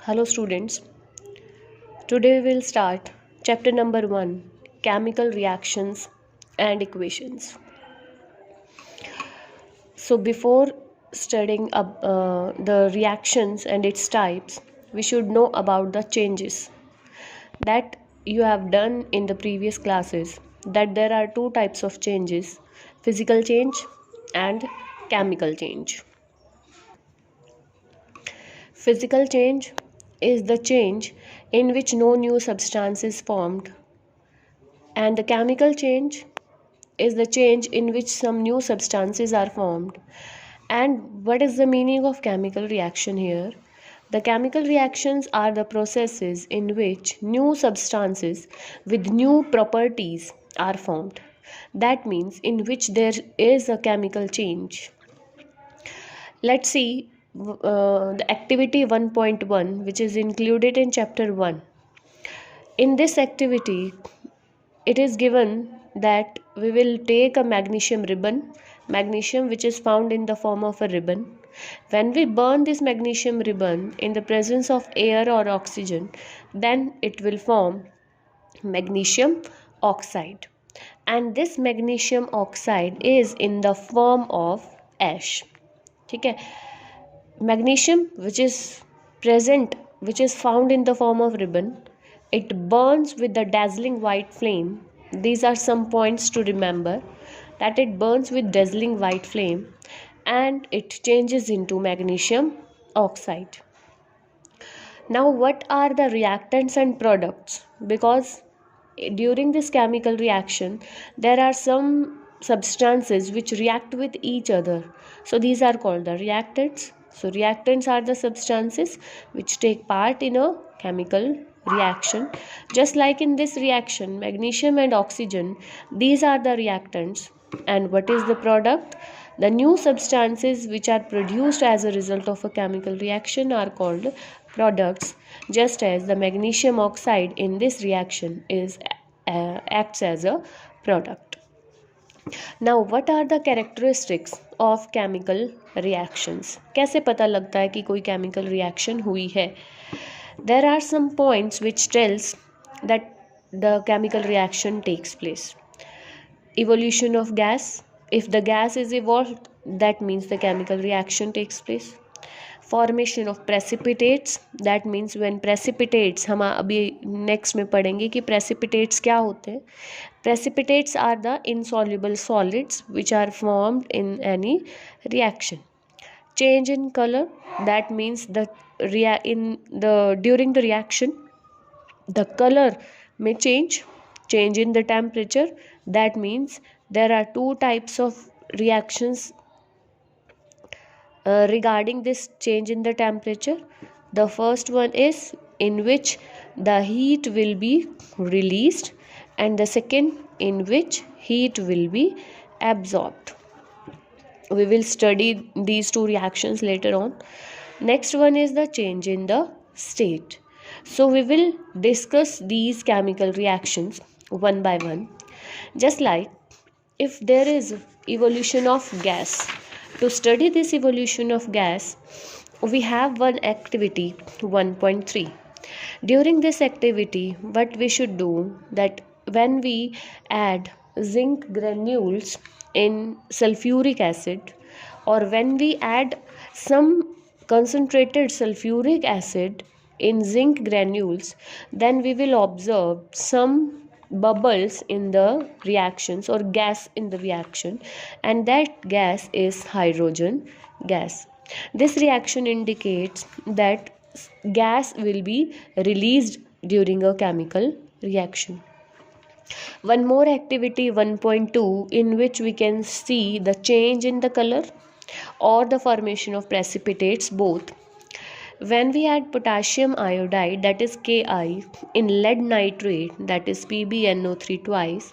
Hello students, today we will start chapter number 1, chemical reactions and equations. So before studying the reactions and its types, we should know about the changes that you have done in the previous classes, that there are two types of changes, physical change and chemical change. Physical change is the change in which no new substance is formed, and the chemical change is the change in which some new substances are formed. And what is the meaning of chemical reaction here? The chemical reactions are the processes in which new substances with new properties are formed. That means in which there is a chemical change. Let's see the activity 1.1, which is included in chapter 1. In this activity, it is given that we will take a magnesium ribbon, magnesium which is found in the form of a ribbon. When we burn this magnesium ribbon in the presence of air or oxygen, then it will form magnesium oxide. And this magnesium oxide is in the form of ash. Okay? Magnesium which is found in the form of ribbon, it burns with the dazzling white flame. These are some points to remember, that it burns with dazzling white flame and it changes into magnesium oxide. Now what are the reactants and products? Because during this chemical reaction there are some substances which react with each other, so these are called the reactants. So reactants are the substances which take part in a chemical reaction. Just like in this reaction, magnesium and oxygen, these are the reactants. And what is the product? The new substances which are produced as a result of a chemical reaction are called products, just as the magnesium oxide in this reaction acts as a product. Now what are the characteristics of chemical reactions? कैसे पता लगता है कि कोई chemical reaction हुई है? There are some points which tells that the chemical reaction takes place. Evolution of gas. If the gas is evolved, that means the chemical reaction takes place. Formation of precipitates, that means when precipitates, हम अभी next में पढ़ेंगे कि precipitates क्या होते हैं. Precipitates are the insoluble solids which are formed in any reaction. Change in color, that means during the reaction the color may change. Change in the temperature, that means there are two types of reactions regarding this change in the temperature. The first one is in which the heat will be released, and the second in which heat will be absorbed. We will study these two reactions later on. Next one is the change in the state. So we will discuss these chemical reactions one by one. Just like if there is evolution of gas, to study this evolution of gas, we have one activity 1.3. During this activity, what we should do, that when we add zinc granules in sulfuric acid, or when we add some concentrated sulfuric acid in zinc granules, then we will observe some bubbles in the reactions or gas in the reaction, and that gas is hydrogen gas. This reaction indicates that gas will be released during a chemical reaction. One more activity 1.2, in which we can see the change in the color or the formation of precipitates both. When we add potassium iodide, that is Ki, in lead nitrate, that is PbNO3 twice,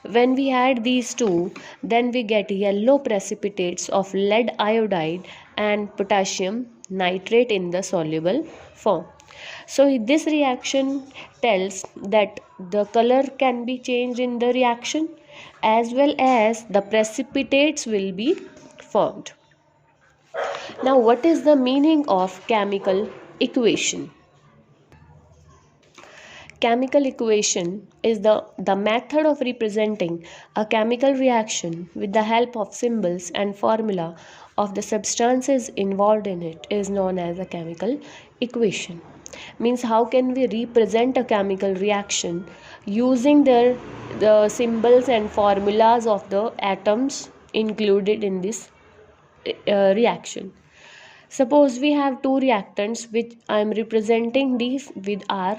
when we add these two, then we get yellow precipitates of lead iodide and potassium nitrate in the soluble form. So this reaction tells that the color can be changed in the reaction, as well as the precipitates will be formed. Now what is the meaning of chemical equation? Chemical equation is the method of representing a chemical reaction with the help of symbols and formula of the substances involved in it is known as a chemical equation. Means how can we represent a chemical reaction using the symbols and formulas of the atoms included in this reaction. Suppose we have two reactants which I am representing these with R,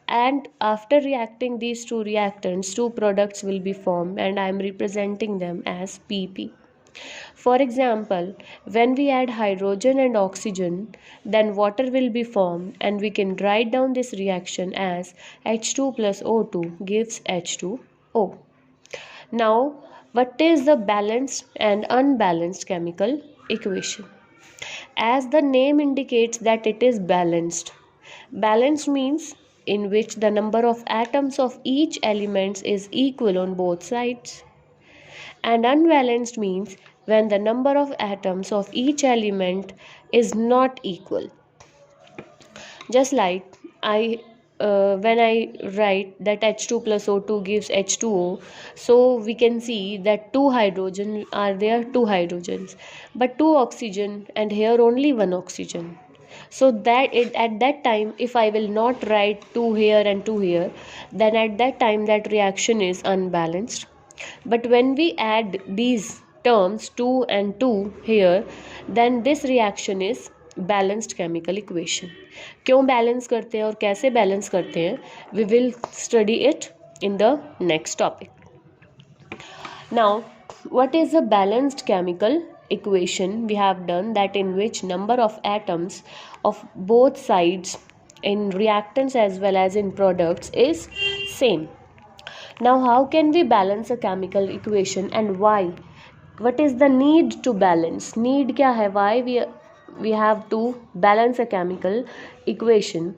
and after reacting these two reactants, two products will be formed and I am representing them as PP. For example, when we add hydrogen and oxygen, then water will be formed and we can write down this reaction as H2 plus O2 gives H2O. Now, what is the balanced and unbalanced chemical equation? As the name indicates that it is balanced. Balanced means in which the number of atoms of each element is equal on both sides. And unbalanced means when the number of atoms of each element is not equal. Just like when I write that H2 plus O2 gives H2O, so we can see that two hydrogen are there, two hydrogens, but two oxygen, and here only one oxygen. So that at that time, if I will not write two here and two here, then at that time that reaction is unbalanced. But when we add these terms 2 and 2 here, then this reaction is balanced chemical equation. क्यों balance करते हैं और कैसे balance करते हैं, we will study it in the next topic. Now, what is a balanced chemical equation? We have done that in which number of atoms of both sides in reactants as well as in products is same. Now, how can we balance a chemical equation and why? What is the need to balance? Need क्या है? Why we have to balance a chemical equation?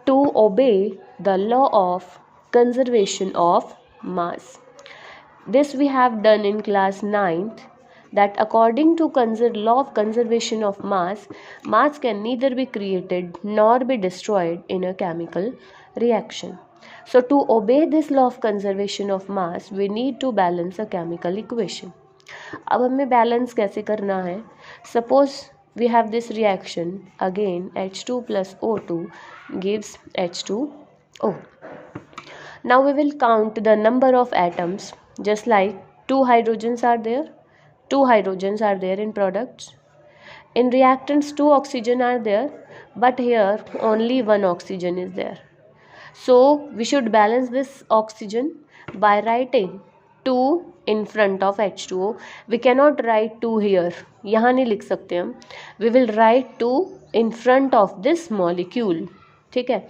To obey the law of conservation of mass. This we have done in class 9th, that according to law of conservation of mass, mass can neither be created nor be destroyed in a chemical reaction. So to obey this law of conservation of mass, we need to balance a chemical equation. अब हमें balance कैसे करना है? Suppose we have this reaction, again H2 plus O2 gives H2O. Now we will count the number of atoms, just like two hydrogens are there. Two hydrogens are there in products. In reactants, two oxygen are there, but here only one oxygen is there. So we should balance this oxygen by writing 2 in front of H2O. We cannot write 2 here. यहाँ नहीं लिख सकते हम. We will write 2 in front of this molecule. ठीक है?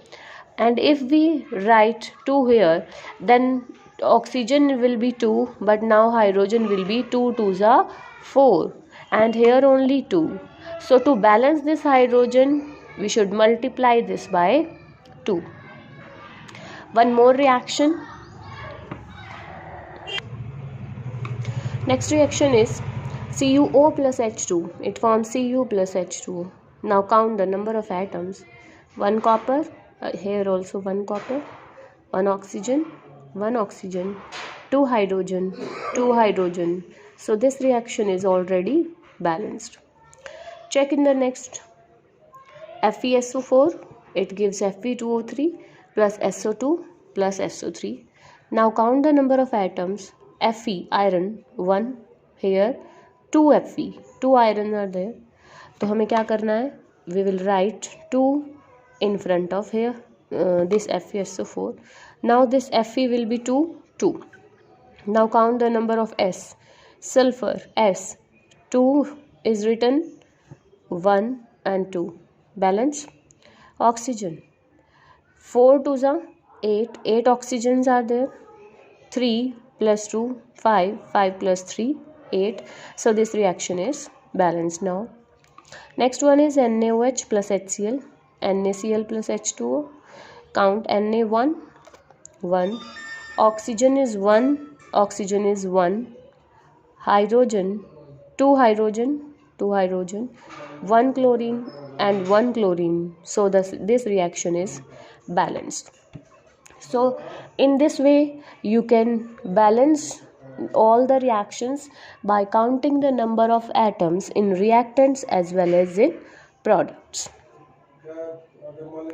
And if we write 2 here, then oxygen will be 2, but now hydrogen will be 2 2s are 4, and here only 2. So to balance this hydrogen, we should multiply this by 2. One more reaction. Next reaction is CuO plus H2. It forms Cu plus H2O. Now count the number of atoms. One copper, here also one copper, one oxygen, two hydrogen. So this reaction is already balanced. Check in the next. FeSO4, it gives Fe2O3 plus SO2 plus SO3. Now count the number of atoms. Fe, iron, 1, here 2 Fe, 2 iron are there. तो हमें क्या करना है? We will write 2 in front of here this FeSO4. Now this Fe will be 2, 2. Now count the number of S. Sulfur, S, 2 is written, 1 and 2. Balance. Oxygen, 4 2s are 8, 8 oxygens are there. 3 plus 2, 5, 5 plus 3, 8. So this reaction is balanced now. Next one is NaOH plus HCl, NaCl plus H2O. Count Na1, 1. Oxygen is 1. Hydrogen, 2 hydrogen, 1 chlorine and 1 chlorine. So this reaction is balanced. So in this way you can balance all the reactions by counting the number of atoms in reactants as well as in products.